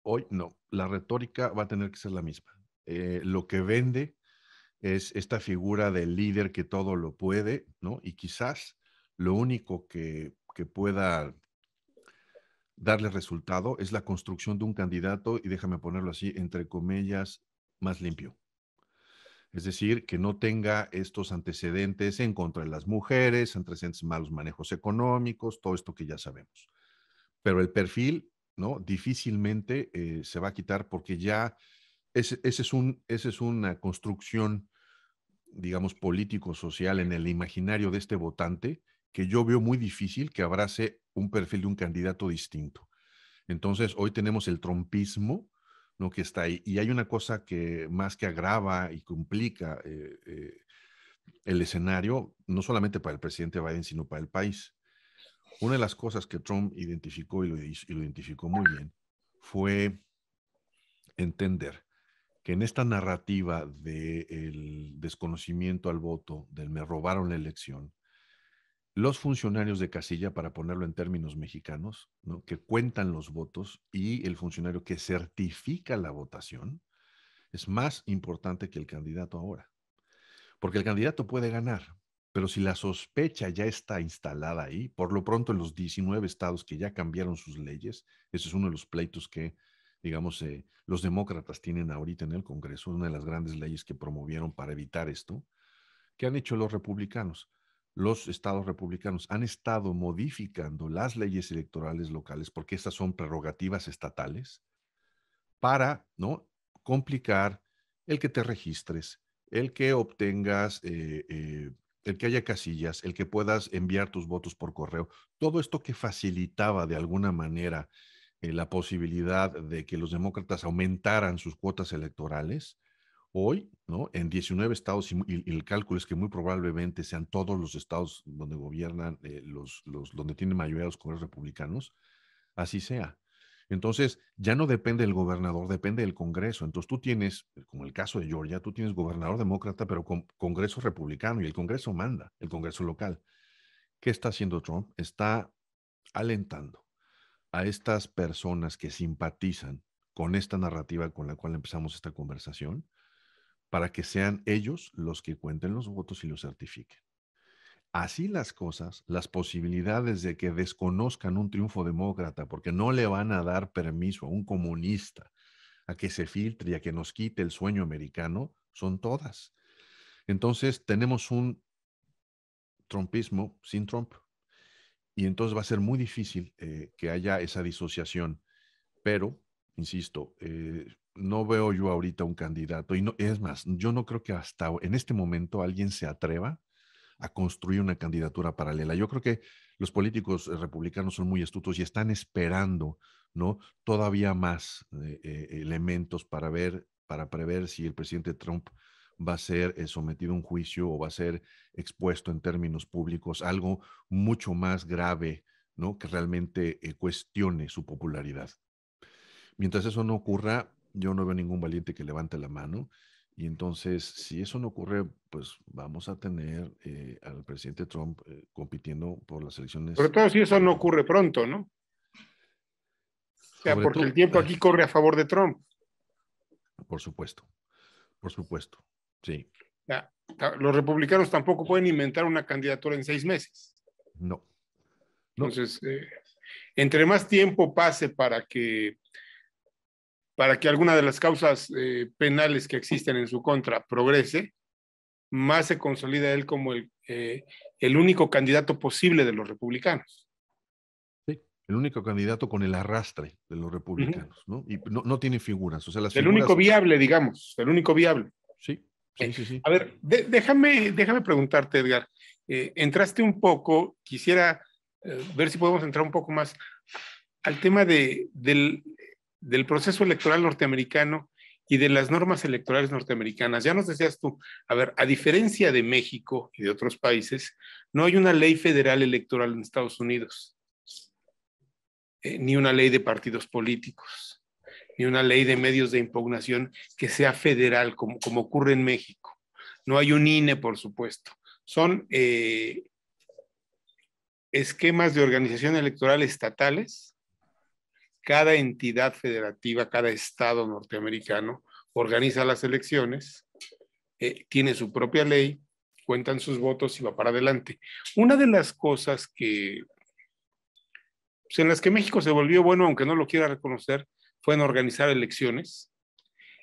Speaker 3: Hoy no, la retórica va a tener que ser la misma. Lo que vende es esta figura del líder que todo lo puede, ¿no? Y quizás lo único que pueda darle resultado es la construcción de un candidato, y déjame ponerlo así, entre comillas, más limpio. Es decir, que no tenga estos antecedentes en contra de las mujeres, antecedentes malos manejos económicos, todo esto que ya sabemos. Pero el perfil ¿no? Difícilmente se va a quitar porque ya esa es una construcción, digamos, político-social en el imaginario de este votante que yo veo muy difícil que abrace un perfil de un candidato distinto. Entonces, hoy tenemos el trumpismo, ¿no? Que está ahí. Y hay una cosa que más que agrava y complica el escenario, no solamente para el presidente Biden, sino para el país. Una de las cosas que Trump identificó y lo identificó muy bien fue entender que en esta narrativa del desconocimiento al voto, del me robaron la elección, los funcionarios de casilla, para ponerlo en términos mexicanos, ¿no? Que cuentan los votos y el funcionario que certifica la votación, es más importante que el candidato ahora. Porque el candidato puede ganar, pero si la sospecha ya está instalada ahí, por lo pronto en los 19 estados que ya cambiaron sus leyes, ese es uno de los pleitos que, digamos, los demócratas tienen ahorita en el Congreso, una de las grandes leyes que promovieron para evitar esto. ¿Qué han hecho los republicanos? Los estados republicanos han estado modificando las leyes electorales locales, porque estas son prerrogativas estatales, para, ¿no?, complicar el que te registres, el que obtengas, el que haya casillas, el que puedas enviar tus votos por correo. Todo esto que facilitaba de alguna manera la posibilidad de que los demócratas aumentaran sus cuotas electorales. Hoy, ¿no?, en 19 estados, y el cálculo es que muy probablemente sean todos los estados donde gobiernan, donde tienen mayoría los congresos republicanos, así sea. Entonces, ya no depende del gobernador, depende del Congreso. Entonces, tú tienes, como el caso de Georgia, tú tienes gobernador demócrata, pero con Congreso republicano, y el Congreso manda, el Congreso local. ¿Qué está haciendo Trump? Está alentando a estas personas que simpatizan con esta narrativa con la cual empezamos esta conversación, para que sean ellos los que cuenten los votos y los certifiquen. Así las cosas, las posibilidades de que desconozcan un triunfo demócrata porque no le van a dar permiso a un comunista a que se filtre y a que nos quite el sueño americano, son todas. Entonces tenemos un trumpismo sin Trump, y entonces va a ser muy difícil que haya esa disociación. Pero, insisto, no veo yo ahorita un candidato, y no, es más, yo no creo que hasta en este momento alguien se atreva a construir una candidatura paralela. Yo creo que los políticos republicanos son muy astutos y están esperando, ¿no?, todavía más elementos para prever si el presidente Trump va a ser sometido a un juicio o va a ser expuesto en términos públicos, algo mucho más grave, ¿no?, que realmente cuestione su popularidad. Mientras eso no ocurra, yo no veo ningún valiente que levante la mano. Y entonces, si eso no ocurre, pues vamos a tener al presidente Trump compitiendo por las elecciones.
Speaker 2: Sobre todo si eso no ocurre pronto, ¿no? O sea, porque el tiempo aquí corre a favor de Trump.
Speaker 3: Por supuesto, sí.
Speaker 2: Ya, los republicanos tampoco pueden inventar una candidatura en 6 meses.
Speaker 3: No.
Speaker 2: Entonces, entre más tiempo pase para que alguna de las causas penales que existen en su contra progrese, más se consolida él como el único candidato posible de los republicanos.
Speaker 3: Sí, el único candidato con el arrastre de los republicanos, ¿no? Y no tiene figuras, o sea, las
Speaker 2: el
Speaker 3: figuras...
Speaker 2: único viable, digamos, el único viable.
Speaker 3: Sí.
Speaker 2: A ver, déjame preguntarte, Edgar. Entraste un poco, quisiera ver si podemos entrar un poco más al tema del proceso electoral norteamericano y de las normas electorales norteamericanas. Ya nos decías tú, a ver, a diferencia de México y de otros países, no hay una ley federal electoral en Estados Unidos, ni una ley de partidos políticos, ni una ley de medios de impugnación que sea federal, como ocurre en México. No hay un INE, por supuesto. Son esquemas de organización electoral estatales. Cada entidad federativa, cada estado norteamericano organiza las elecciones, tiene su propia ley, cuentan sus votos y va para adelante. Una de las cosas que, pues, en las que México se volvió bueno, aunque no lo quiera reconocer, fue en organizar elecciones,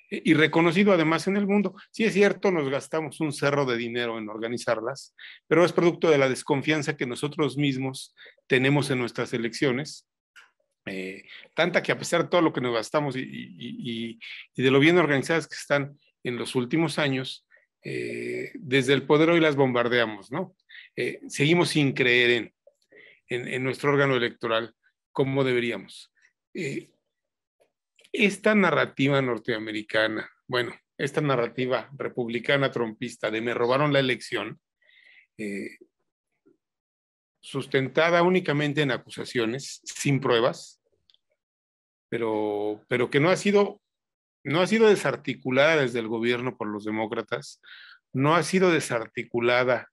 Speaker 2: y reconocido además en el mundo. Sí es cierto, nos gastamos un cerro de dinero en organizarlas, pero es producto de la desconfianza que nosotros mismos tenemos en nuestras elecciones. Tanta que a pesar de todo lo que nos gastamos y de lo bien organizadas que están en los últimos años, desde el poder hoy las bombardeamos, ¿no? Seguimos sin creer en nuestro órgano electoral como deberíamos. Esta narrativa norteamericana, bueno, esta narrativa republicana trompista de me robaron la elección, sustentada únicamente en acusaciones, sin pruebas, pero que no ha sido desarticulada desde el gobierno por los demócratas, no ha sido desarticulada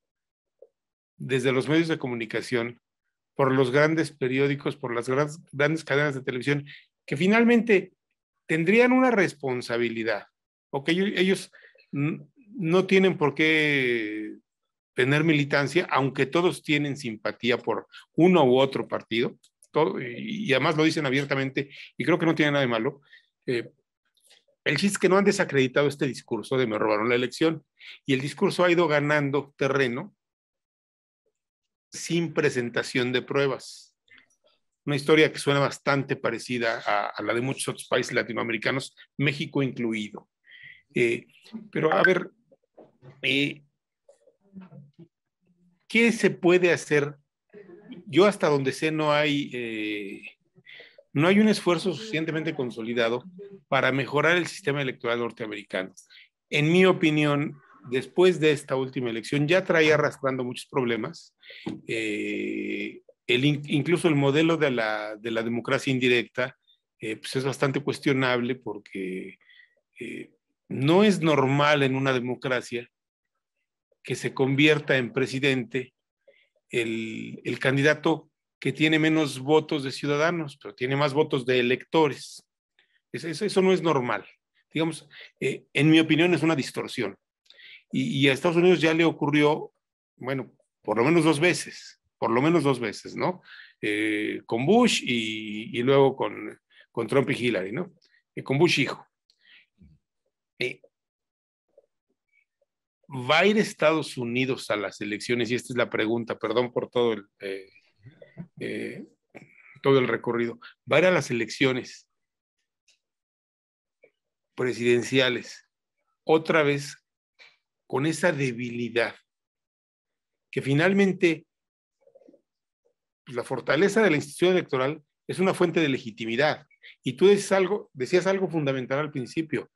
Speaker 2: desde los medios de comunicación, por los grandes periódicos, por las grandes cadenas de televisión, que finalmente tendrían una responsabilidad, porque ellos no tienen por qué tener militancia, aunque todos tienen simpatía por uno u otro partido, y además lo dicen abiertamente, y creo que no tiene nada de malo. El chiste es que no han desacreditado este discurso de me robaron la elección, y el discurso ha ido ganando terreno sin presentación de pruebas. Una historia que suena bastante parecida a la de muchos otros países latinoamericanos, México incluido. Pero a ver, ¿qué se puede hacer? Yo hasta donde sé no hay un esfuerzo suficientemente consolidado para mejorar el sistema electoral norteamericano. En mi opinión, después de esta última elección ya traía arrastrando muchos problemas. Incluso el modelo de la democracia indirecta pues es bastante cuestionable porque no es normal en una democracia que se convierta en presidente el candidato que tiene menos votos de ciudadanos, pero tiene más votos de electores. Eso no es normal. Digamos, en mi opinión es una distorsión. Y a Estados Unidos ya le ocurrió, bueno, por lo menos dos veces, ¿no? Con Bush y luego con Trump y Hillary, ¿no? Con Bush hijo. ¿Va a ir Estados Unidos a las elecciones? Y esta es la pregunta, perdón por todo el recorrido. ¿Va a ir a las elecciones presidenciales otra vez con esa debilidad que finalmente pues, la fortaleza de la institución electoral es una fuente de legitimidad? Y tú decías algo fundamental al principio.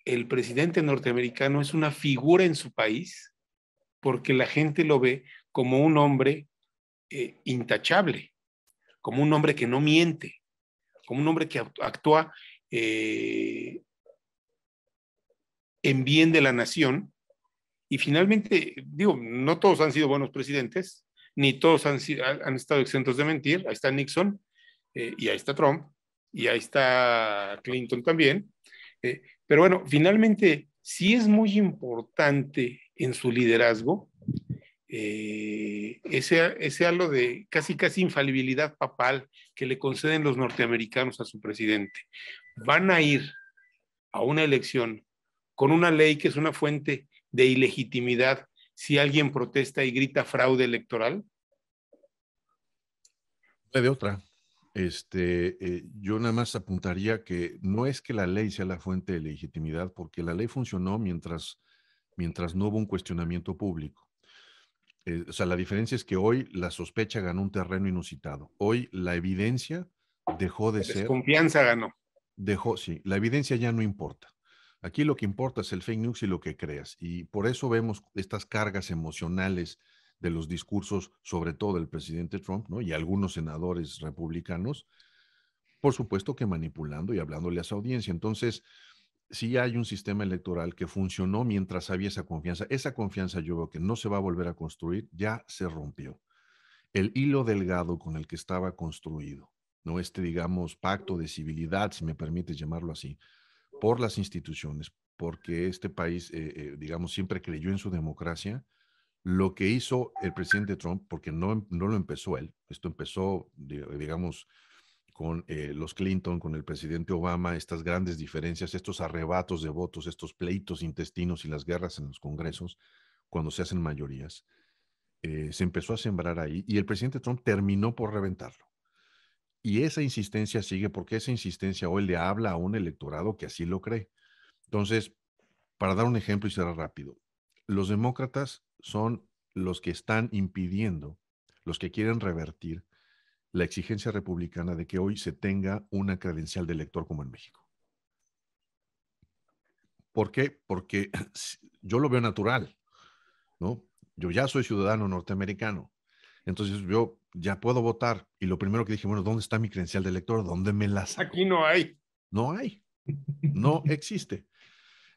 Speaker 2: El presidente norteamericano es una figura en su país porque la gente lo ve como un hombre intachable, como un hombre que no miente, como un hombre que actúa en bien de la nación. Y finalmente, digo, no todos han sido buenos presidentes, ni todos han estado exentos de mentir. Ahí está Nixon, y ahí está Trump, y ahí está Clinton también. Pero bueno, finalmente sí es muy importante en su liderazgo ese halo de casi infalibilidad papal que le conceden los norteamericanos a su presidente. Van a ir a una elección con una ley que es una fuente de ilegitimidad si alguien protesta y grita fraude electoral.
Speaker 3: De otra. Yo nada más apuntaría que no es que la ley sea la fuente de legitimidad, porque la ley funcionó mientras no hubo un cuestionamiento público. O sea, la diferencia es que hoy la sospecha ganó un terreno inusitado. Hoy la evidencia dejó de ser...
Speaker 2: Desconfianza ganó.
Speaker 3: Sí, la evidencia ya no importa. Aquí lo que importa es el fake news y lo que creas. Y por eso vemos estas cargas emocionales de los discursos, sobre todo del presidente Trump, ¿no? Y algunos senadores republicanos, por supuesto que manipulando y hablándole a su audiencia. Entonces, sí hay un sistema electoral que funcionó mientras había esa confianza. Esa confianza yo veo que no se va a volver a construir, ya se rompió. El hilo delgado con el que estaba construido, ¿no? Digamos, pacto de civilidad, si me permites llamarlo así, por las instituciones, porque este país, digamos, siempre creyó en su democracia. Lo que hizo el presidente Trump, porque no lo empezó él, esto empezó, digamos, con los Clinton, con el presidente Obama, estas grandes diferencias, estos arrebatos de votos, estos pleitos intestinos y las guerras en los congresos, cuando se hacen mayorías, se empezó a sembrar ahí y el presidente Trump terminó por reventarlo. Y esa insistencia sigue porque esa insistencia hoy le habla a un electorado que así lo cree. Entonces, para dar un ejemplo y cerrar rápido, los demócratas son los que están impidiendo, los que quieren revertir la exigencia republicana de que hoy se tenga una credencial de elector como en México. ¿Por qué? Porque yo lo veo natural, ¿no? Yo ya soy ciudadano norteamericano, entonces yo ya puedo votar y lo primero que dije, bueno, ¿dónde está mi credencial de elector? ¿Dónde me la saco?
Speaker 2: Aquí no hay.
Speaker 3: No hay, no existe.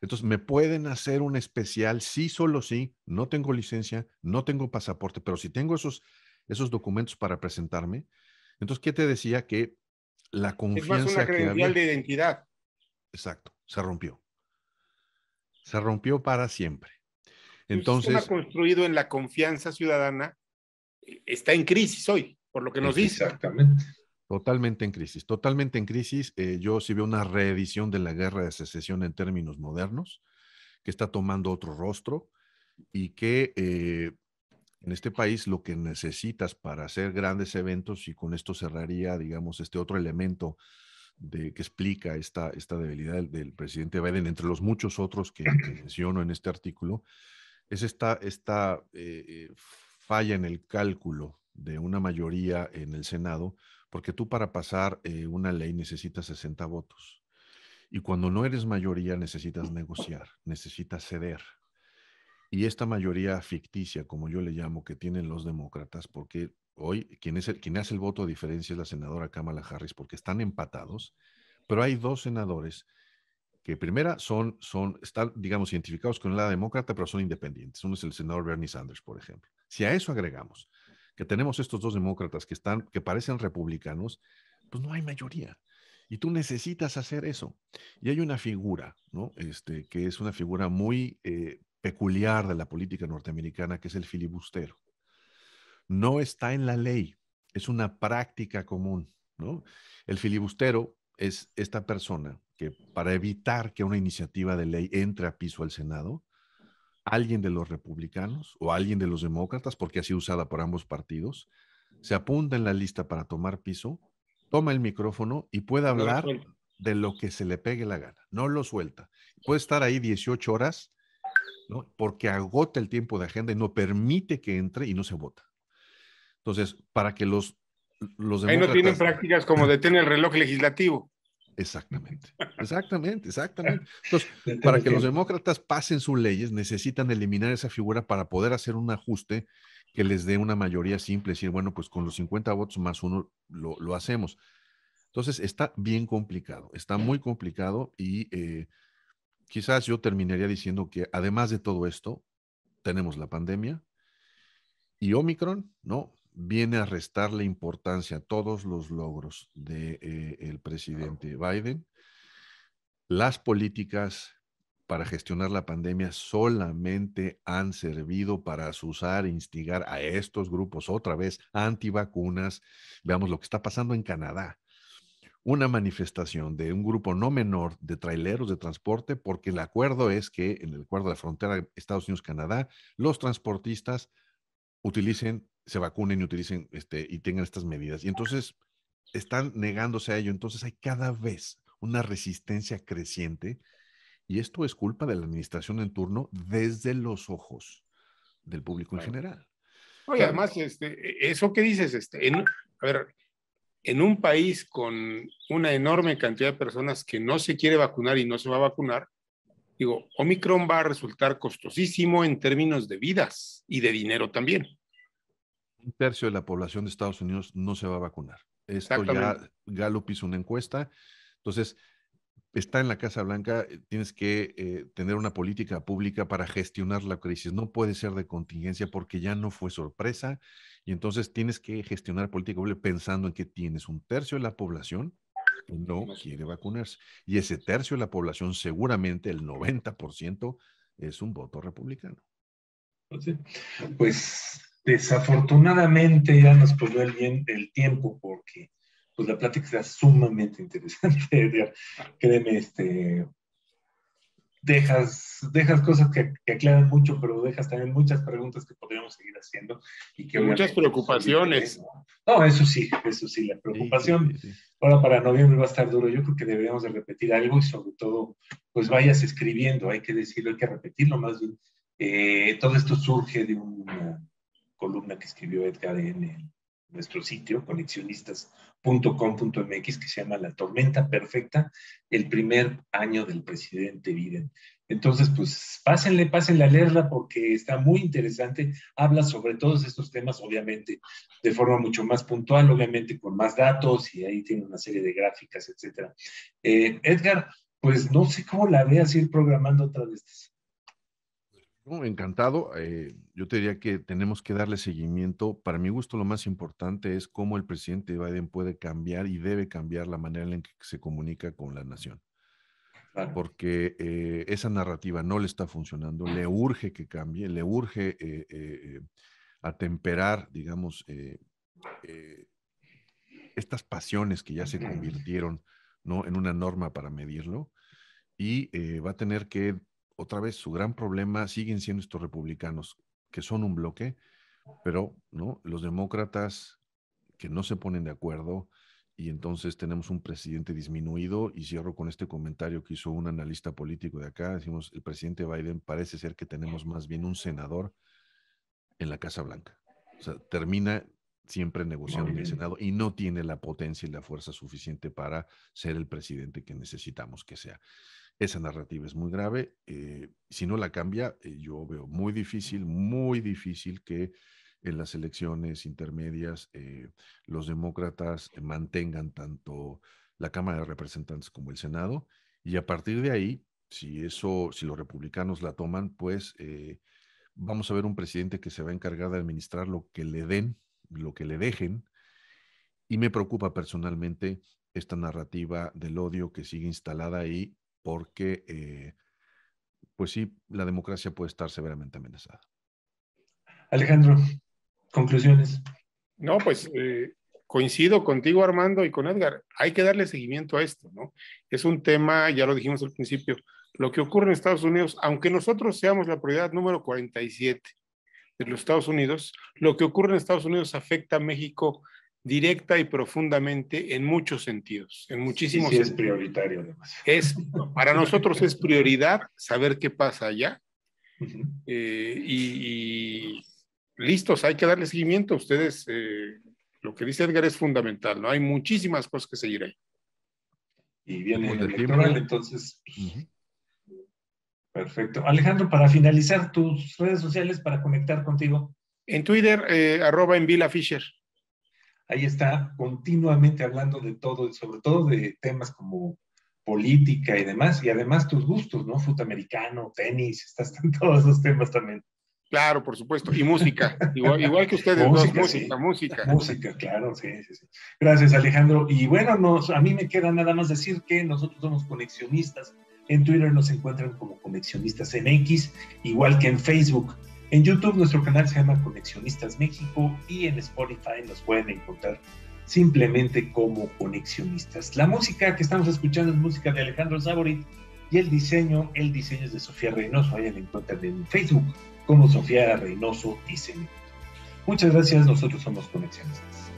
Speaker 3: Entonces, me pueden hacer un especial, sí, solo sí, no tengo licencia, no tengo pasaporte, pero si tengo esos documentos para presentarme. Entonces, ¿qué te decía? Que la
Speaker 2: Es más una
Speaker 3: confianza que
Speaker 2: credencial
Speaker 3: había,
Speaker 2: de identidad.
Speaker 3: exacto, se rompió para siempre.
Speaker 2: Un sistema
Speaker 3: Entonces,
Speaker 2: construido en la confianza ciudadana está en crisis hoy, por lo que nos dice.
Speaker 1: Exactamente.
Speaker 3: totalmente en crisis, totalmente en crisis. Yo sí veo una reedición de la guerra de secesión en términos modernos, que está tomando otro rostro y que en este país lo que necesitas para hacer grandes eventos, y con esto cerraría, digamos, este otro elemento que explica esta debilidad del presidente Biden, entre los muchos otros que menciono en este artículo, es esta falla en el cálculo de una mayoría en el Senado, porque tú para pasar una ley necesitas 60 votos. Y cuando no eres mayoría necesitas negociar, necesitas ceder. Y esta mayoría ficticia, como yo le llamo, que tienen los demócratas, porque hoy quien hace el voto de diferencia es la senadora Kamala Harris, porque están empatados, pero hay dos senadores que primera están, digamos, identificados con la demócrata, pero son independientes. Uno es el senador Bernie Sanders, por ejemplo. Si a eso agregamos que tenemos estos dos demócratas que parecen republicanos, pues no hay mayoría. Y tú necesitas hacer eso. Y hay una figura, ¿no? Que es una figura muy peculiar de la política norteamericana, que es el filibustero. No está en la ley, es una práctica común, ¿no? El filibustero es esta persona que, para evitar que una iniciativa de ley entre a piso al Senado, alguien de los republicanos o alguien de los demócratas, porque ha sido usada por ambos partidos, se apunta en la lista para tomar piso, toma el micrófono y puede
Speaker 2: No lo
Speaker 3: hablar
Speaker 2: suelto.
Speaker 3: de lo que se le pegue la gana. No lo suelta. Puede estar ahí 18 horas, ¿no? Porque agota el tiempo de agenda y no permite que entre y no se vota. Entonces, para que los
Speaker 2: Ahí no tienen
Speaker 3: demócratas...
Speaker 2: prácticas como detén el reloj legislativo.
Speaker 3: Exactamente, exactamente, exactamente. Entonces,
Speaker 1: Detén
Speaker 3: para
Speaker 1: el
Speaker 3: que los
Speaker 1: tiempo.
Speaker 3: demócratas pasen sus leyes, necesitan eliminar esa figura para poder hacer un ajuste que les dé una mayoría simple, decir, bueno, pues con los 50 votos más uno lo hacemos. Entonces, está bien complicado, está muy complicado y quizás yo terminaría diciendo que además de todo esto, tenemos la pandemia y Omicron, ¿no? Viene a restarle importancia a todos los logros del presidente Biden. Las políticas para gestionar la pandemia solamente han servido para asusar e instigar a estos grupos otra vez antivacunas. Veamos lo que está pasando en Canadá. Una manifestación de un grupo no menor de traileros de transporte, porque el acuerdo es que en el acuerdo de la frontera Estados Unidos-Canadá, los transportistas se vacunen y utilicen y tengan estas medidas. Y entonces están negándose a ello. Entonces hay cada vez una resistencia creciente y esto es culpa de la administración en turno desde los ojos del público en
Speaker 1: Claro.
Speaker 3: general. O
Speaker 2: Oye,
Speaker 3: sea,
Speaker 2: además, eso que dices, a ver, en un país con una enorme cantidad de personas que no se quiere vacunar y no se va a vacunar, digo, Omicron va a resultar costosísimo en términos de vidas y de dinero también.
Speaker 3: un tercio de la población de Estados Unidos no se va a vacunar. Esto ya
Speaker 2: Exactamente.
Speaker 3: Gallup hizo una encuesta. Entonces, está en la Casa Blanca, tienes que tener una política pública para gestionar la crisis. No puede ser de contingencia porque ya no fue sorpresa. Y entonces tienes que gestionar política pública pensando en que tienes un tercio de la población que no quiere vacunarse. Y ese tercio de la población, seguramente el 90%, es un voto republicano.
Speaker 1: Entonces, pues desafortunadamente ya nos ponió el tiempo porque pues la plática está sumamente interesante, Edgar. Créeme, dejas cosas que aclaran mucho, pero dejas también muchas preguntas que podríamos seguir haciendo. Y que
Speaker 2: muchas preocupaciones.
Speaker 1: No, eso sí, la preocupación.
Speaker 3: Sí.
Speaker 1: Ahora para noviembre va a estar duro. Yo creo que deberíamos de repetir algo y sobre todo, pues vayas escribiendo, hay que decirlo, hay que repetirlo más bien. Todo esto surge de una columna que escribió Edgar en nuestro sitio, conexionistas.com.mx, que se llama La tormenta perfecta, el primer año del presidente Biden. Entonces, pues pásenle a leerla porque está muy interesante, habla sobre todos estos temas, obviamente, de forma mucho más puntual, obviamente con más datos, y ahí tiene una serie de gráficas, etcétera. Edgar, pues no sé cómo la veas ir programando otra de estas.
Speaker 3: No, encantado. Yo te diría que tenemos que darle seguimiento. Para mi gusto, lo más importante es cómo el presidente Biden puede cambiar y debe cambiar la manera en que se comunica con la nación. Claro. Porque esa narrativa no le está funcionando, le urge que cambie, le urge atemperar, digamos, estas pasiones que ya se convirtieron, ¿no?, en una norma para medirlo, y va a tener que, otra vez, su gran problema siguen siendo estos republicanos, que son un bloque, pero ¿no?, los demócratas que no se ponen de acuerdo, y entonces tenemos un presidente disminuido. Y cierro con este comentario que hizo un analista político de acá. Decimos, el presidente Biden parece ser que tenemos más bien un senador en la Casa Blanca. O sea, termina siempre negociando en el Senado y no tiene la potencia y la fuerza suficiente para ser el presidente que necesitamos que sea. Esa narrativa es muy grave. Si no la cambia, yo veo muy difícil que en las elecciones intermedias los demócratas mantengan tanto la Cámara de Representantes como el Senado, y a partir de ahí, si los republicanos la toman, pues vamos a ver un presidente que se va a encargar de administrar lo que le den, lo que le dejen, y me preocupa personalmente esta narrativa del odio que sigue instalada ahí, porque pues sí, la democracia puede estar severamente amenazada.
Speaker 1: Alejandro, conclusiones.
Speaker 2: No, pues coincido contigo, Armando, y con Edgar. Hay que darle seguimiento a esto, ¿no? Es un tema, ya lo dijimos al principio, lo que ocurre en Estados Unidos, aunque nosotros seamos la prioridad número 47 de los Estados Unidos, lo que ocurre en Estados Unidos afecta a México directa y profundamente en muchos sentidos, en muchísimos
Speaker 1: sentidos. Es prioritario, además.
Speaker 2: Para nosotros es prioridad saber qué pasa allá. Listos, hay que darle seguimiento. Ustedes, lo que dice Edgar es fundamental, ¿no? Hay muchísimas cosas que seguir ahí.
Speaker 1: Y viene el electoral, entonces. Perfecto. Alejandro, para finalizar, tus redes sociales para conectar contigo.
Speaker 2: En Twitter, @envilafisher.
Speaker 1: Ahí está, continuamente hablando de todo, sobre todo de temas como política y demás, y además tus gustos, ¿no? Fútbol americano, tenis, estás en todos esos temas también.
Speaker 2: Claro, por supuesto, y música, igual que ustedes, música,
Speaker 1: claro, sí. Gracias, Alejandro. Y bueno, a mí me queda nada más decir que nosotros somos Conexionistas. En Twitter nos encuentran como Conexionistas MX, igual que en Facebook. En YouTube nuestro canal se llama Conexionistas México, y en Spotify nos pueden encontrar simplemente como Conexionistas. La música que estamos escuchando es música de Alejandro Záborit, y el diseño es de Sofía Reynoso. Ahí la encuentran en Facebook como Sofía Reynoso Diseño. Muchas gracias, nosotros somos Conexionistas.